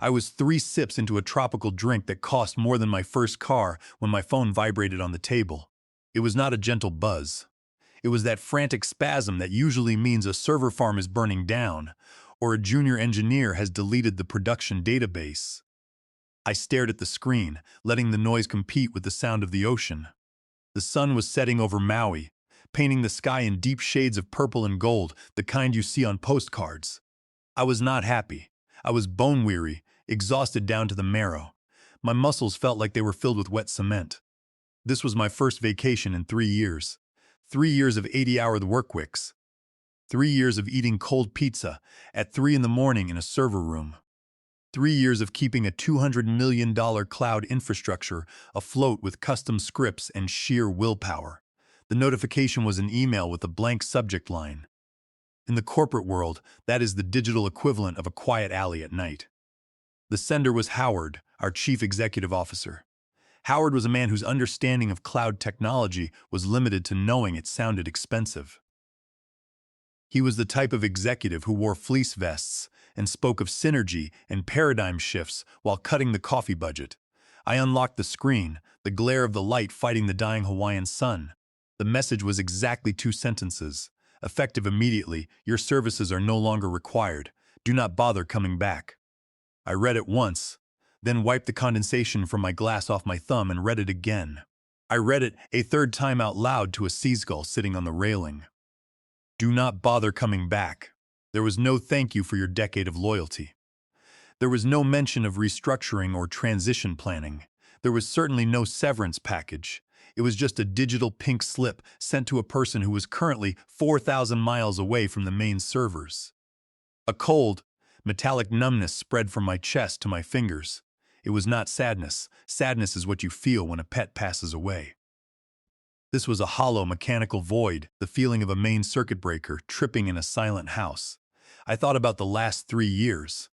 I was 3 sips into a tropical drink that cost more than my first car when my phone vibrated on the table. It was not a gentle buzz. It was that frantic spasm that usually means a server farm is burning down, or a junior engineer has deleted the production database. I stared at the screen, letting the noise compete with the sound of the ocean. The sun was setting over Maui, painting the sky in deep shades of purple and gold, the kind you see on postcards. I was not happy. I was bone-weary, exhausted down to the marrow. My muscles felt like they were filled with wet cement. This was my first vacation in 3 years. 3 years of 80-hour work weeks. 3 years of eating cold pizza at 3 in the morning in a server room. 3 years of keeping a $200 million cloud infrastructure afloat with custom scripts and sheer willpower. The notification was an email with a blank subject line. In the corporate world, that is the digital equivalent of a quiet alley at night. The sender was Howard, our chief executive officer. Howard was a man whose understanding of cloud technology was limited to knowing it sounded expensive. He was the type of executive who wore fleece vests and spoke of synergy and paradigm shifts while cutting the coffee budget. I unlocked the screen, the glare of the light fighting the dying Hawaiian sun. The message was exactly 2 sentences. Effective immediately, your services are no longer required. Do not bother coming back. I read it once, then wiped the condensation from my glass off my thumb and read it again. I read it a third time out loud to a seagull sitting on the railing. Do not bother coming back. There was no thank you for your decade of loyalty. There was no mention of restructuring or transition planning. There was certainly no severance package. It was just a digital pink slip sent to a person who was currently 4,000 miles away from the main servers. A cold, metallic numbness spread from my chest to my fingers. It was not sadness. Sadness is what you feel when a pet passes away. This was a hollow mechanical void, the feeling of a main circuit breaker tripping in a silent house. I thought about the last 3 years.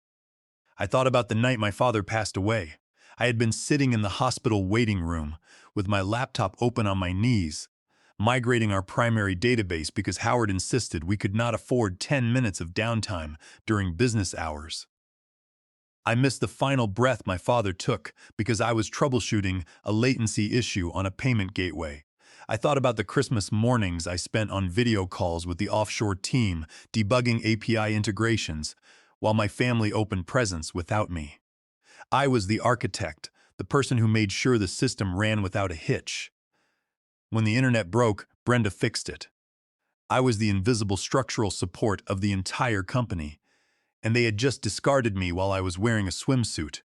I thought about the night my father passed away. I had been sitting in the hospital waiting room with my laptop open on my knees, migrating our primary database because Howard insisted we could not afford 10 minutes of downtime during business hours. I missed the final breath my father took because I was troubleshooting a latency issue on a payment gateway. I thought about the Christmas mornings I spent on video calls with the offshore team debugging API integrations while my family opened presents without me. I was the architect, the person who made sure the system ran without a hitch. When the internet broke, Brenda fixed it. I was the invisible structural support of the entire company, and they had just discarded me while I was wearing a swimsuit.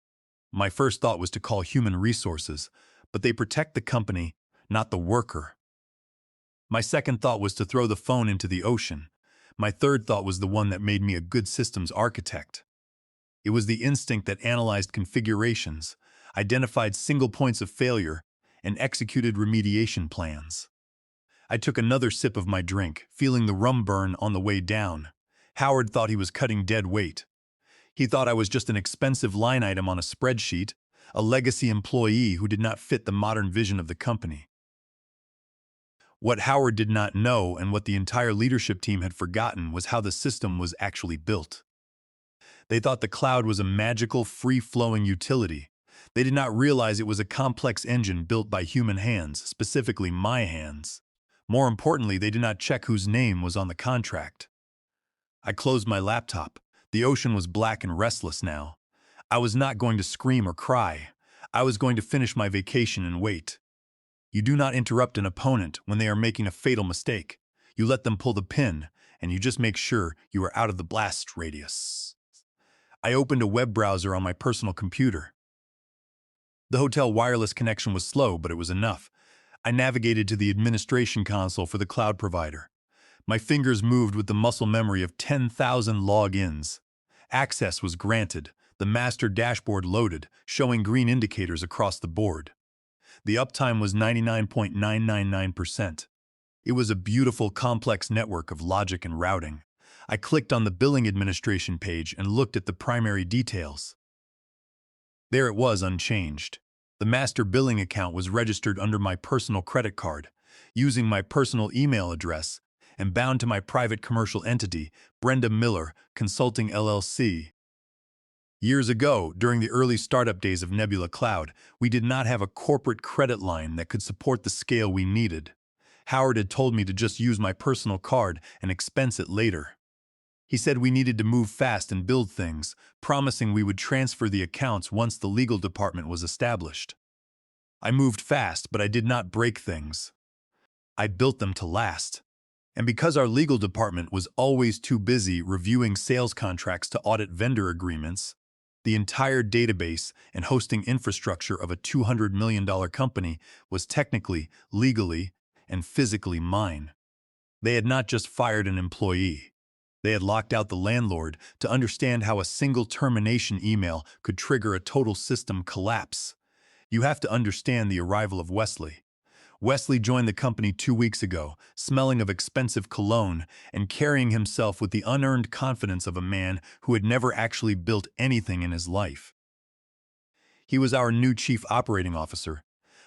My first thought was to call human resources, but they protect the company, not the worker. My second thought was to throw the phone into the ocean. My third thought was the one that made me a good systems architect. It was the instinct that analyzed configurations, identified single points of failure, and executed remediation plans. I took another sip of my drink, feeling the rum burn on the way down. Howard thought he was cutting dead weight. He thought I was just an expensive line item on a spreadsheet, a legacy employee who did not fit the modern vision of the company. What Howard did not know and what the entire leadership team had forgotten was how the system was actually built. They thought the cloud was a magical, free-flowing utility. They did not realize it was a complex engine built by human hands, specifically my hands. More importantly, they did not check whose name was on the contract. I closed my laptop. The ocean was black and restless now. I was not going to scream or cry. I was going to finish my vacation and wait. You do not interrupt an opponent when they are making a fatal mistake. You let them pull the pin, and you just make sure you are out of the blast radius. I opened a web browser on my personal computer. The hotel wireless connection was slow, but it was enough. I navigated to the administration console for the cloud provider. My fingers moved with the muscle memory of 10,000 logins. Access was granted. The master dashboard loaded, showing green indicators across the board. The uptime was 99.999%. It was a beautiful, complex network of logic and routing. I clicked on the billing administration page and looked at the primary details. There it was, unchanged. The master billing account was registered under my personal credit card, using my personal email address, and bound to my private commercial entity, Brenda Miller Consulting LLC. Years ago, during the early startup days of Nebula Cloud, we did not have a corporate credit line that could support the scale we needed. Howard had told me to just use my personal card and expense it later. He said we needed to move fast and build things, promising we would transfer the accounts once the legal department was established. I moved fast, but I did not break things. I built them to last. And because our legal department was always too busy reviewing sales contracts to audit vendor agreements, the entire database and hosting infrastructure of a $200 million company was technically, legally, and physically mine. They had not just fired an employee. They had locked out the landlord to understand how a single termination email could trigger a total system collapse. You have to understand the arrival of Wesley. Wesley joined the company 2 weeks ago, smelling of expensive cologne and carrying himself with the unearned confidence of a man who had never actually built anything in his life. He was our new chief operating officer,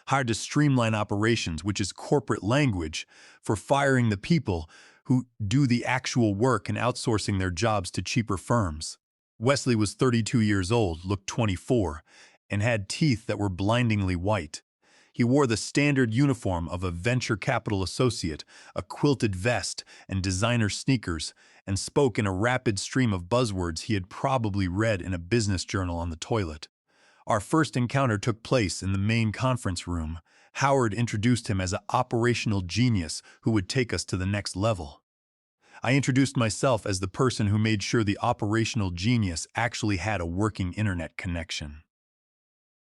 hired to streamline operations, which is corporate language for firing the people who do the actual work and outsourcing their jobs to cheaper firms. Wesley was 32 years old, looked 24, and had teeth that were blindingly white. He wore the standard uniform of a venture capital associate, a quilted vest and designer sneakers, and spoke in a rapid stream of buzzwords he had probably read in a business journal on the toilet. Our first encounter took place in the main conference room. Howard introduced him as an operational genius who would take us to the next level. I introduced myself as the person who made sure the operational genius actually had a working internet connection.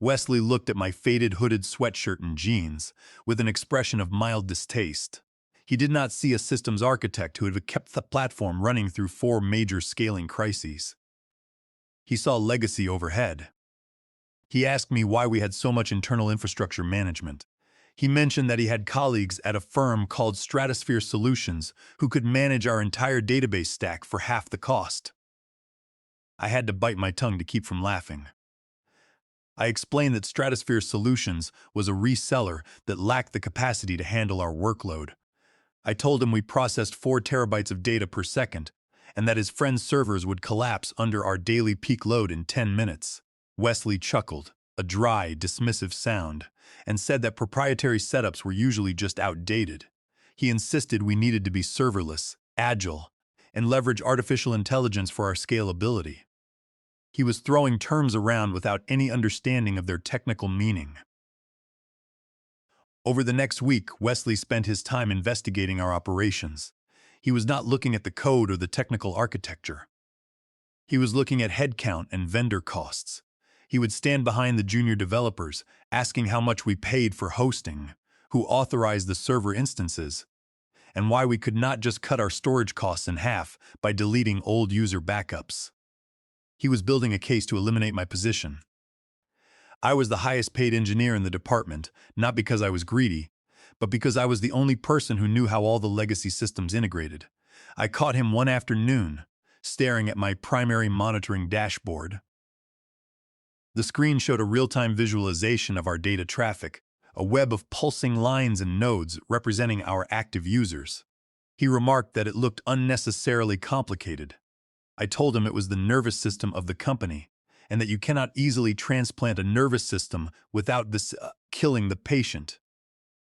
Wesley looked at my faded hooded sweatshirt and jeans with an expression of mild distaste. He did not see a systems architect who had kept the platform running through 4 major scaling crises. He saw legacy overhead. He asked me why we had so much internal infrastructure management. He mentioned that he had colleagues at a firm called Stratosphere Solutions who could manage our entire database stack for half the cost. I had to bite my tongue to keep from laughing. I explained that Stratosphere Solutions was a reseller that lacked the capacity to handle our workload. I told him we processed 4 terabytes of data per second, and that his friend's servers would collapse under our daily peak load in 10 minutes. Wesley chuckled, a dry, dismissive sound, and said that proprietary setups were usually just outdated. He insisted we needed to be serverless, agile, and leverage artificial intelligence for our scalability. He was throwing terms around without any understanding of their technical meaning. Over the next week, Wesley spent his time investigating our operations. He was not looking at the code or the technical architecture. He was looking at headcount and vendor costs. He would stand behind the junior developers, asking how much we paid for hosting, who authorized the server instances, and why we could not just cut our storage costs in half by deleting old user backups. He was building a case to eliminate my position. I was the highest paid engineer in the department, not because I was greedy, but because I was the only person who knew how all the legacy systems integrated. I caught him one afternoon, staring at my primary monitoring dashboard. The screen showed a real-time visualization of our data traffic, a web of pulsing lines and nodes representing our active users. He remarked that it looked unnecessarily complicated. I told him it was the nervous system of the company, and that you cannot easily transplant a nervous system without killing the patient.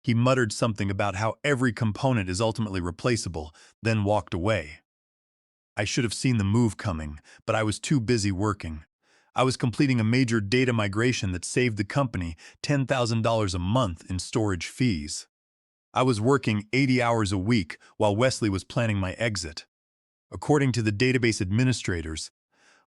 He muttered something about how every component is ultimately replaceable, then walked away. I should have seen the move coming, but I was too busy working. I was completing a major data migration that saved the company $10,000 a month in storage fees. I was working 80 hours a week while Wesley was planning my exit. According to the database administrators,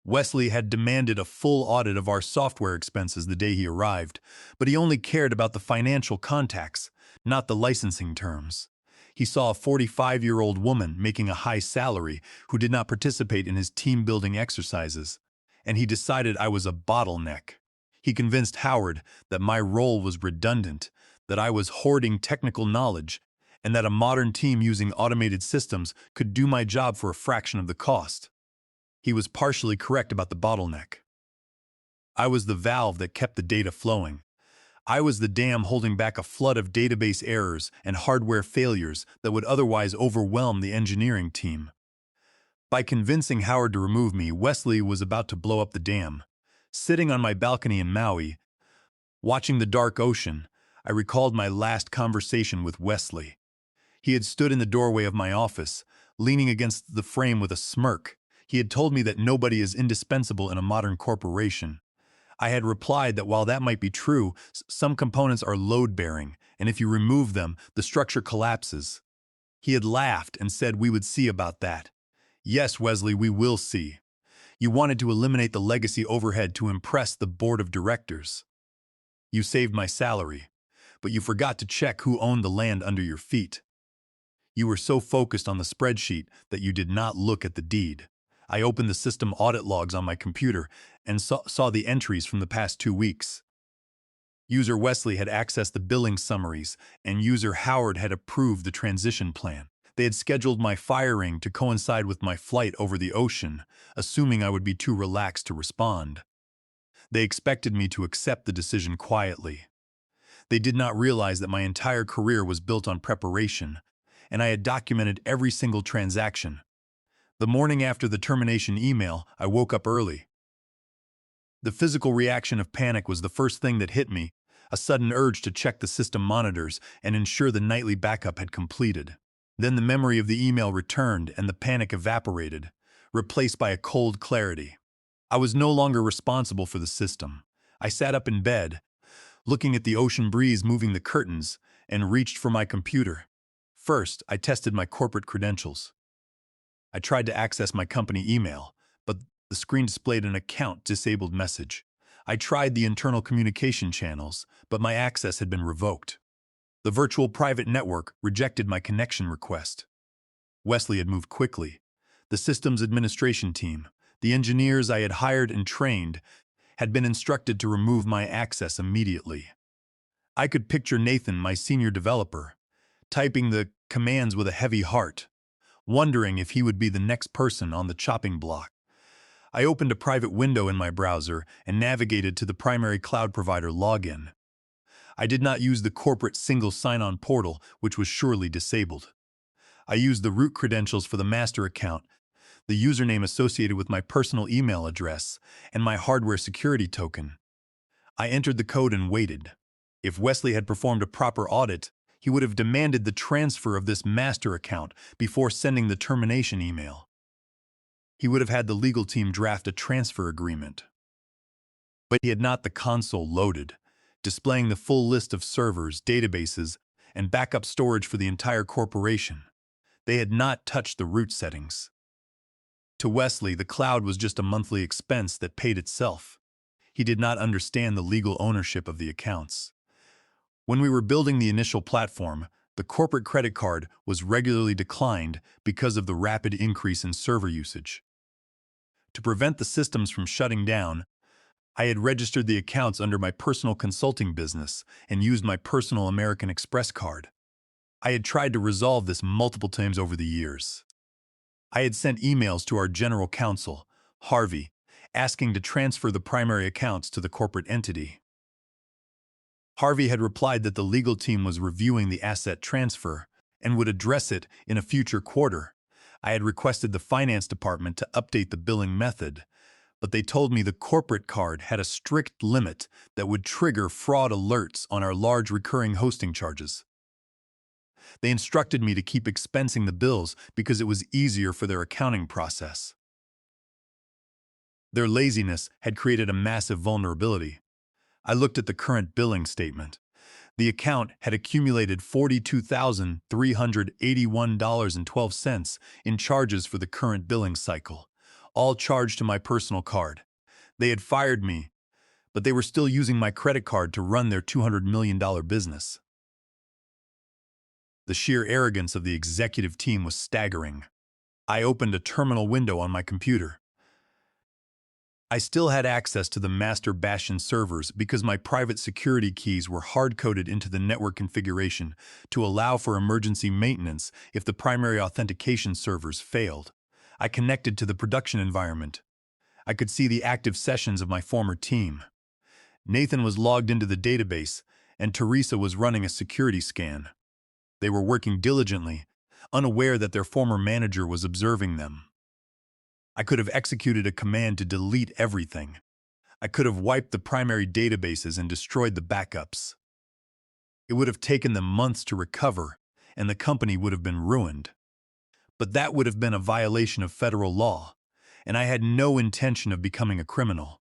Wesley had demanded a full audit of our software expenses the day he arrived, but he only cared about the financial contacts, not the licensing terms. He saw a 45-year-old woman making a high salary who did not participate in his team-building exercises, and he decided I was a bottleneck. He convinced Howard that my role was redundant, that I was hoarding technical knowledge, and that a modern team using automated systems could do my job for a fraction of the cost. He was partially correct about the bottleneck. I was the valve that kept the data flowing. I was the dam holding back a flood of database errors and hardware failures that would otherwise overwhelm the engineering team. By convincing Howard to remove me, Wesley was about to blow up the dam. Sitting on my balcony in Maui, watching the dark ocean, I recalled my last conversation with Wesley. He had stood in the doorway of my office, leaning against the frame with a smirk. He had told me that nobody is indispensable in a modern corporation. I had replied that while that might be true, some components are load-bearing, and if you remove them, the structure collapses. He had laughed and said we would see about that. Yes, Wesley, we will see. You wanted to eliminate the legacy overhead to impress the board of directors. You saved my salary, but you forgot to check who owned the land under your feet. You were so focused on the spreadsheet that you did not look at the deed. I opened the system audit logs on my computer and saw the entries from the past 2 weeks. User Wesley had accessed the billing summaries, and user Howard had approved the transition plan. They had scheduled my firing to coincide with my flight over the ocean, assuming I would be too relaxed to respond. They expected me to accept the decision quietly. They did not realize that my entire career was built on preparation, and I had documented every single transaction. The morning after the termination email, I woke up early. The physical reaction of panic was the first thing that hit me, a sudden urge to check the system monitors and ensure the nightly backup had completed. Then the memory of the email returned and the panic evaporated, replaced by a cold clarity. I was no longer responsible for the system. I sat up in bed, looking at the ocean breeze moving the curtains, and reached for my computer. First, I tested my corporate credentials. I tried to access my company email, but the screen displayed an account disabled message. I tried the internal communication channels, but my access had been revoked. The virtual private network rejected my connection request. Wesley had moved quickly. The systems administration team, the engineers I had hired and trained, had been instructed to remove my access immediately. I could picture Nathan, my senior developer, typing the commands with a heavy heart, wondering if he would be the next person on the chopping block. I opened a private window in my browser and navigated to the primary cloud provider login. I did not use the corporate single sign-on portal, which was surely disabled. I used the root credentials for the master account, the username associated with my personal email address, and my hardware security token. I entered the code and waited. If Wesley had performed a proper audit, he would have demanded the transfer of this master account before sending the termination email. He would have had the legal team draft a transfer agreement. But he had not the console loaded, displaying the full list of servers, databases, and backup storage for the entire corporation. They had not touched the root settings. To Wesley, the cloud was just a monthly expense that paid itself. He did not understand the legal ownership of the accounts. When we were building the initial platform, the corporate credit card was regularly declined because of the rapid increase in server usage. To prevent the systems from shutting down, I had registered the accounts under my personal consulting business and used my personal American Express card. I had tried to resolve this multiple times over the years. I had sent emails to our general counsel, Harvey, asking to transfer the primary accounts to the corporate entity. Harvey had replied that the legal team was reviewing the asset transfer and would address it in a future quarter. I had requested the finance department to update the billing method, but they told me the corporate card had a strict limit that would trigger fraud alerts on our large recurring hosting charges. They instructed me to keep expensing the bills because it was easier for their accounting process. Their laziness had created a massive vulnerability. I looked at the current billing statement. The account had accumulated $42,381.12 in charges for the current billing cycle, all charged to my personal card. They had fired me, but they were still using my credit card to run their $200 million business. The sheer arrogance of the executive team was staggering. I opened a terminal window on my computer. I still had access to the master Bastion servers because my private security keys were hard-coded into the network configuration to allow for emergency maintenance if the primary authentication servers failed. I connected to the production environment. I could see the active sessions of my former team. Nathan was logged into the database, and Teresa was running a security scan. They were working diligently, unaware that their former manager was observing them. I could have executed a command to delete everything. I could have wiped the primary databases and destroyed the backups. It would have taken them months to recover, and the company would have been ruined. But that would have been a violation of federal law, and I had no intention of becoming a criminal.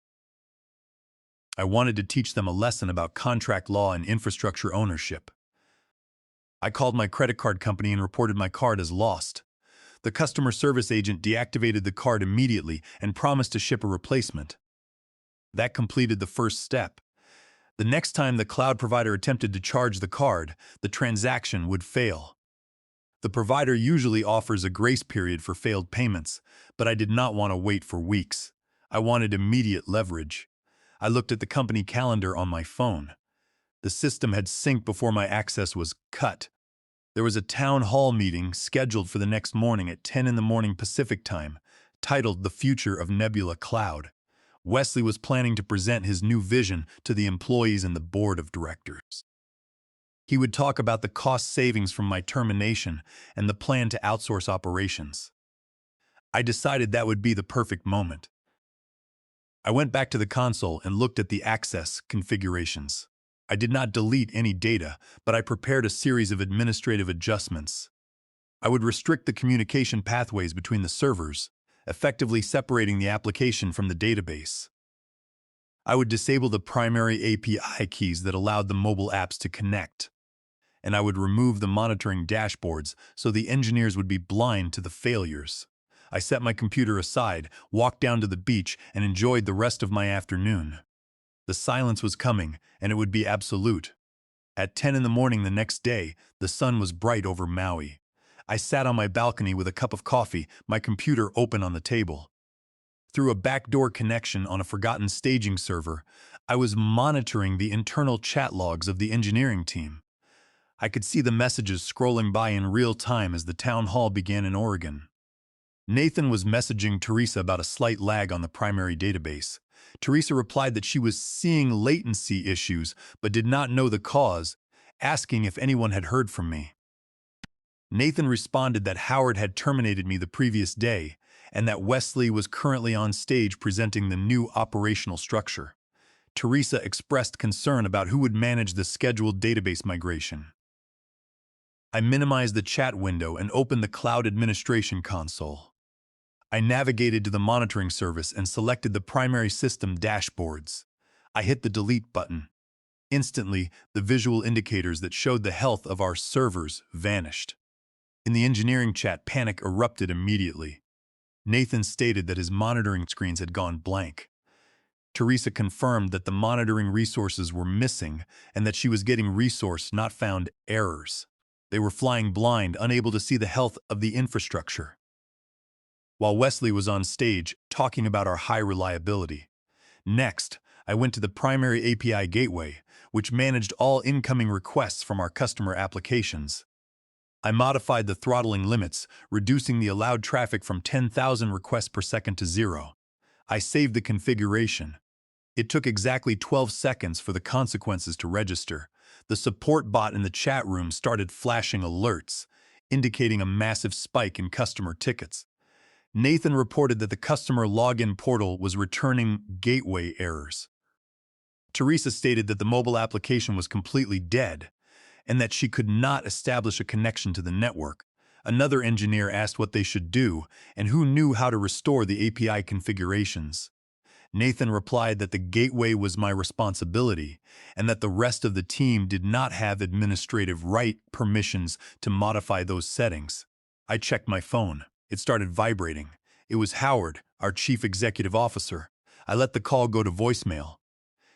I wanted to teach them a lesson about contract law and infrastructure ownership. I called my credit card company and reported my card as lost. The customer service agent deactivated the card immediately and promised to ship a replacement. That completed the first step. The next time the cloud provider attempted to charge the card, the transaction would fail. The provider usually offers a grace period for failed payments, but I did not want to wait for weeks. I wanted immediate leverage. I looked at the company calendar on my phone. The system had synced before my access was cut. There was a town hall meeting scheduled for the next morning at 10 in the morning Pacific time, titled The Future of Nebula Cloud. Wesley was planning to present his new vision to the employees and the board of directors. He would talk about the cost savings from my termination and the plan to outsource operations. I decided that would be the perfect moment. I went back to the console and looked at the access configurations. I did not delete any data, but I prepared a series of administrative adjustments. I would restrict the communication pathways between the servers, effectively separating the application from the database. I would disable the primary API keys that allowed the mobile apps to connect. And I would remove the monitoring dashboards so the engineers would be blind to the failures. I set my computer aside, walked down to the beach, and enjoyed the rest of my afternoon. The silence was coming, and it would be absolute. At 10 in the morning the next day, the sun was bright over Maui. I sat on my balcony with a cup of coffee, my computer open on the table. Through a backdoor connection on a forgotten staging server, I was monitoring the internal chat logs of the engineering team. I could see the messages scrolling by in real time as the town hall began in Oregon. Nathan was messaging Teresa about a slight lag on the primary database. Teresa replied that she was seeing latency issues but did not know the cause, asking if anyone had heard from me. Nathan responded that Howard had terminated me the previous day and that Wesley was currently on stage presenting the new operational structure. Teresa expressed concern about who would manage the scheduled database migration. I minimized the chat window and opened the cloud administration console. I navigated to the monitoring service and selected the primary system dashboards. I hit the delete button. Instantly, the visual indicators that showed the health of our servers vanished. In the engineering chat, panic erupted immediately. Nathan stated that his monitoring screens had gone blank. Teresa confirmed that the monitoring resources were missing and that she was getting resource not found errors. They were flying blind, unable to see the health of the infrastructure. While Wesley was on stage talking about our high reliability. Next, I went to the primary API gateway, which managed all incoming requests from our customer applications. I modified the throttling limits, reducing the allowed traffic from 10,000 requests per second to 0. I saved the configuration. It took exactly 12 seconds for the consequences to register. The support bot in the chat room started flashing alerts, indicating a massive spike in customer tickets. Nathan reported that the customer login portal was returning gateway errors. Teresa stated that the mobile application was completely dead and that she could not establish a connection to the network. Another engineer asked what they should do and who knew how to restore the API configurations. Nathan replied that the gateway was my responsibility and that the rest of the team did not have administrative right permissions to modify those settings. I checked my phone. It started vibrating. It was Howard, our chief executive officer. I let the call go to voicemail.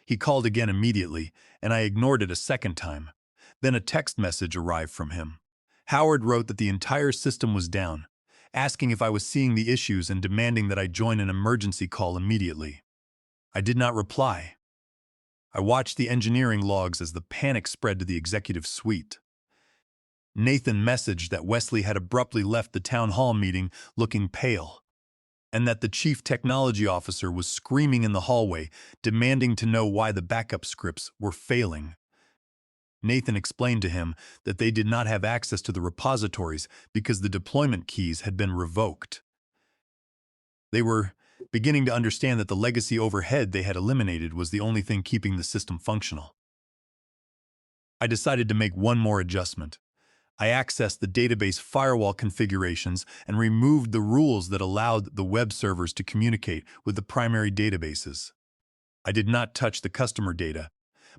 He called again immediately, and I ignored it a second time. Then a text message arrived from him. Howard wrote that the entire system was down, asking if I was seeing the issues and demanding that I join an emergency call immediately. I did not reply. I watched the engineering logs as the panic spread to the executive suite. Nathan messaged that Wesley had abruptly left the town hall meeting looking pale, and that the chief technology officer was screaming in the hallway, demanding to know why the backup scripts were failing. Nathan explained to him that they did not have access to the repositories because the deployment keys had been revoked. They were beginning to understand that the legacy overhead they had eliminated was the only thing keeping the system functional. I decided to make one more adjustment. I accessed the database firewall configurations and removed the rules that allowed the web servers to communicate with the primary databases. I did not touch the customer data,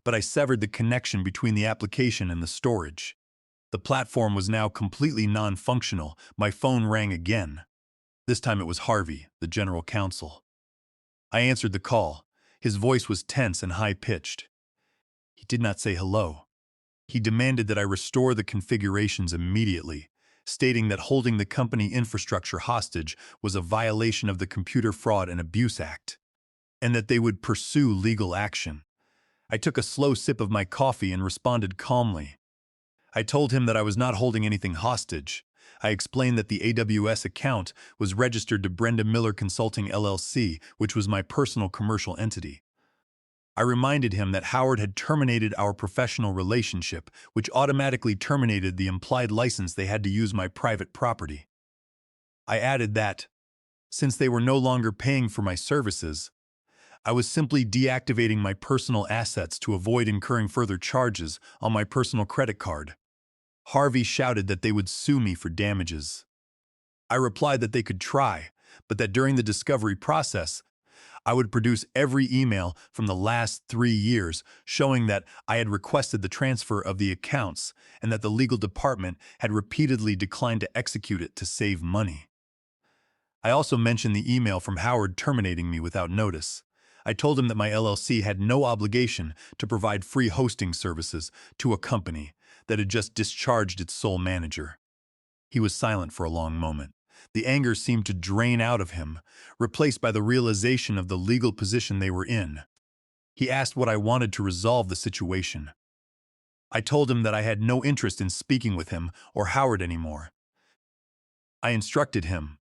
but I severed the connection between the application and the storage. The platform was now completely non-functional. My phone rang again. This time it was Harvey, the general counsel. I answered the call. His voice was tense and high-pitched. He did not say hello. He demanded that I restore the configurations immediately, stating that holding the company infrastructure hostage was a violation of the Computer Fraud and Abuse Act, and that they would pursue legal action. I took a slow sip of my coffee and responded calmly. I told him that I was not holding anything hostage. I explained that the AWS account was registered to Brenda Miller Consulting LLC, which was my personal commercial entity. I reminded him that Howard had terminated our professional relationship, which automatically terminated the implied license they had to use my private property. I added that, since they were no longer paying for my services, I was simply deactivating my personal assets to avoid incurring further charges on my personal credit card. Harvey shouted that they would sue me for damages. I replied that they could try, but that during the discovery process, I would produce every email from the last 3 years showing that I had requested the transfer of the accounts and that the legal department had repeatedly declined to execute it to save money. I also mentioned the email from Howard terminating me without notice. I told him that my LLC had no obligation to provide free hosting services to a company that had just discharged its sole manager. He was silent for a long moment. The anger seemed to drain out of him, replaced by the realization of the legal position they were in. He asked what I wanted to resolve the situation. I told him that I had no interest in speaking with him or Howard anymore. I instructed him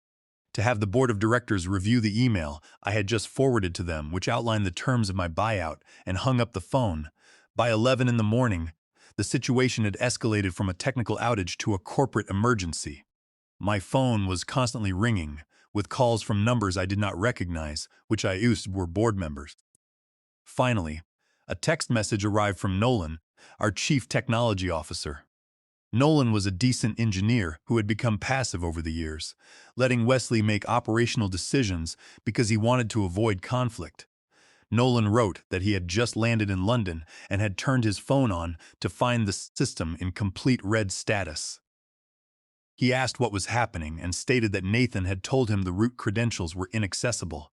to have the board of directors review the email I had just forwarded to them, which outlined the terms of my buyout, and hung up the phone. By 11 in the morning, the situation had escalated from a technical outage to a corporate emergency. My phone was constantly ringing, with calls from numbers I did not recognize, which I used were board members. Finally, a text message arrived from Nolan, our chief technology officer. Nolan was a decent engineer who had become passive over the years, letting Wesley make operational decisions because he wanted to avoid conflict. Nolan wrote that he had just landed in London and had turned his phone on to find the system in complete red status. He asked what was happening and stated that Nathan had told him the root credentials were inaccessible.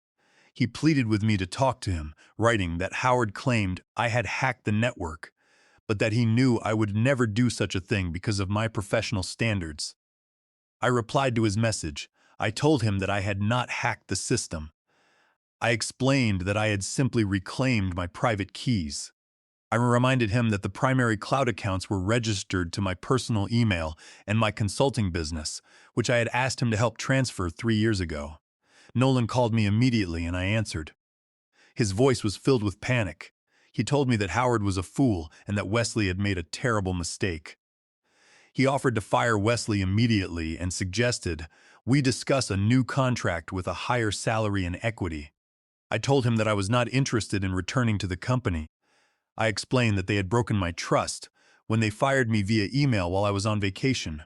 He pleaded with me to talk to him, writing that Howard claimed I had hacked the network, but that he knew I would never do such a thing because of my professional standards. I replied to his message. I told him that I had not hacked the system. I explained that I had simply reclaimed my private keys. I reminded him that the primary cloud accounts were registered to my personal email and my consulting business, which I had asked him to help transfer 3 years ago. Nolan called me immediately and I answered. His voice was filled with panic. He told me that Howard was a fool and that Wesley had made a terrible mistake. He offered to fire Wesley immediately and suggested we discuss a new contract with a higher salary and equity. I told him that I was not interested in returning to the company. I explained that they had broken my trust when they fired me via email while I was on vacation.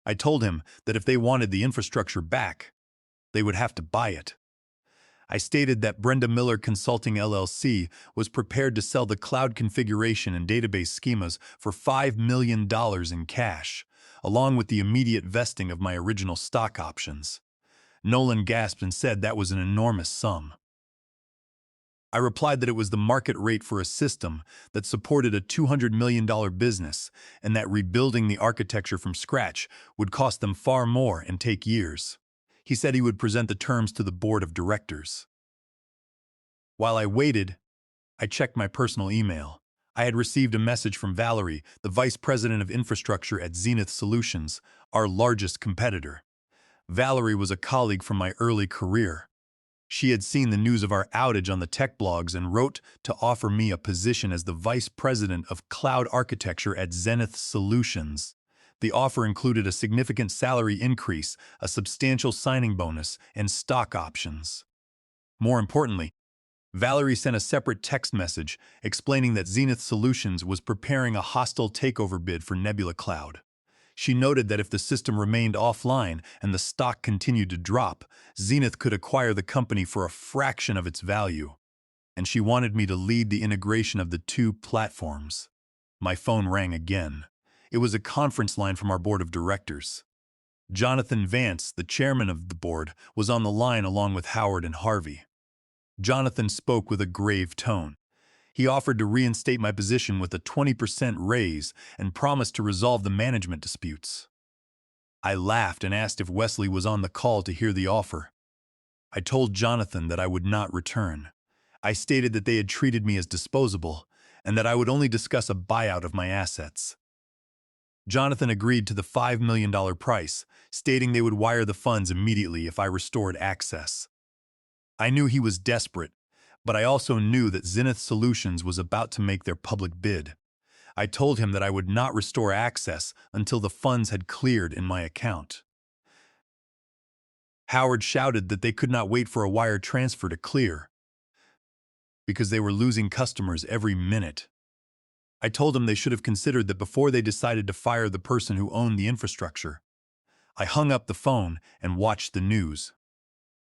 I told him that if they wanted the infrastructure back, they would have to buy it. I stated that Brenda Miller Consulting LLC was prepared to sell the cloud configuration and database schemas for $5 million in cash, along with the immediate vesting of my original stock options. Nolan gasped and said that was an enormous sum. I replied that it was the market rate for a system that supported a $200 million business and that rebuilding the architecture from scratch would cost them far more and take years. He said he would present the terms to the board of directors. While I waited, I checked my personal email. I had received a message from Valerie, the vice president of infrastructure at Zenith Solutions, our largest competitor. Valerie was a colleague from my early career. She had seen the news of our outage on the tech blogs and wrote to offer me a position as the vice president of cloud architecture at Zenith Solutions. The offer included a significant salary increase, a substantial signing bonus, and stock options. More importantly, Valerie sent a separate text message explaining that Zenith Solutions was preparing a hostile takeover bid for Nebula Cloud. She noted that if the system remained offline and the stock continued to drop, Zenith could acquire the company for a fraction of its value. And she wanted me to lead the integration of the two platforms. My phone rang again. It was a conference line from our board of directors. Jonathan Vance, the chairman of the board, was on the line along with Howard and Harvey. Jonathan spoke with a grave tone. He offered to reinstate my position with a 20% raise and promised to resolve the management disputes. I laughed and asked if Wesley was on the call to hear the offer. I told Jonathan that I would not return. I stated that they had treated me as disposable and that I would only discuss a buyout of my assets. Jonathan agreed to the $5 million price, stating they would wire the funds immediately if I restored access. I knew he was desperate, but I also knew that Zenith Solutions was about to make their public bid. I told him that I would not restore access until the funds had cleared in my account. Howard shouted that they could not wait for a wire transfer to clear, because they were losing customers every minute. I told them they should have considered that before they decided to fire the person who owned the infrastructure. I hung up the phone and watched the news.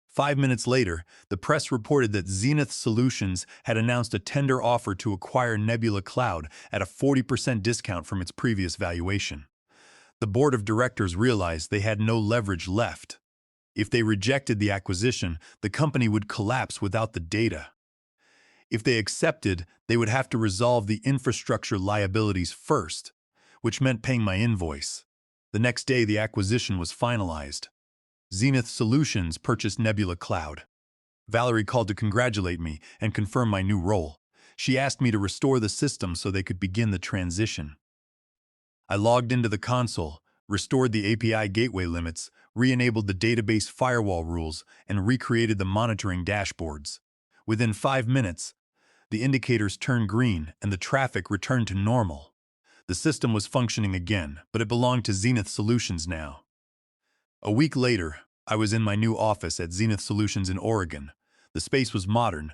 5 minutes later, the press reported that Zenith Solutions had announced a tender offer to acquire Nebula Cloud at a 40% discount from its previous valuation. The board of directors realized they had no leverage left. If they rejected the acquisition, the company would collapse without the data. If they accepted, they would have to resolve the infrastructure liabilities first, which meant paying my invoice. The next day, the acquisition was finalized. Zenith Solutions purchased Nebula Cloud. Valerie called to congratulate me and confirm my new role. She asked me to restore the system so they could begin the transition. I logged into the console, restored the API gateway limits, re-enabled the database firewall rules, and recreated the monitoring dashboards. Within 5 minutes, the indicators turned green and the traffic returned to normal. The system was functioning again, but it belonged to Zenith Solutions now. A week later, I was in my new office at Zenith Solutions in Oregon. The space was modern,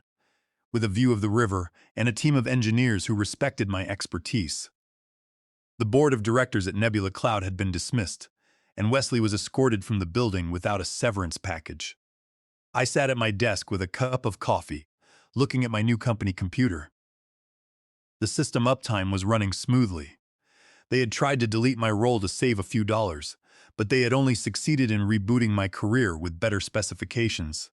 with a view of the river and a team of engineers who respected my expertise. The board of directors at Nebula Cloud had been dismissed, and Wesley was escorted from the building without a severance package. I sat at my desk with a cup of coffee, looking at my new company computer. The system uptime was running smoothly. They had tried to delete my role to save a few dollars, but they had only succeeded in rebooting my career with better specifications.